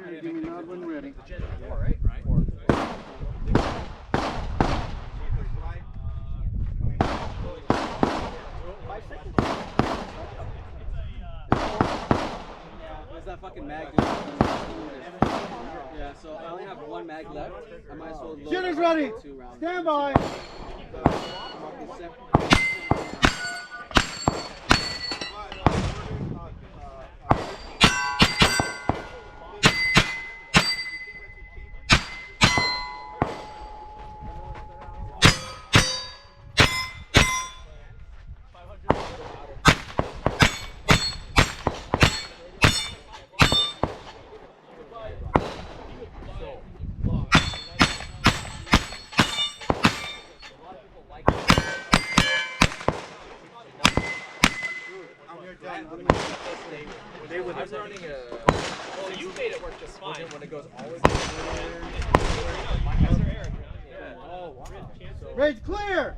Jerry, give me nod when ready. Where's that fucking mag? Yeah, so I only have one mag left. I might as well load Shooter's ready. 2 rounds. Stand by. I'm running a. Well, you made it work just fine. When it goes always. Rage clear.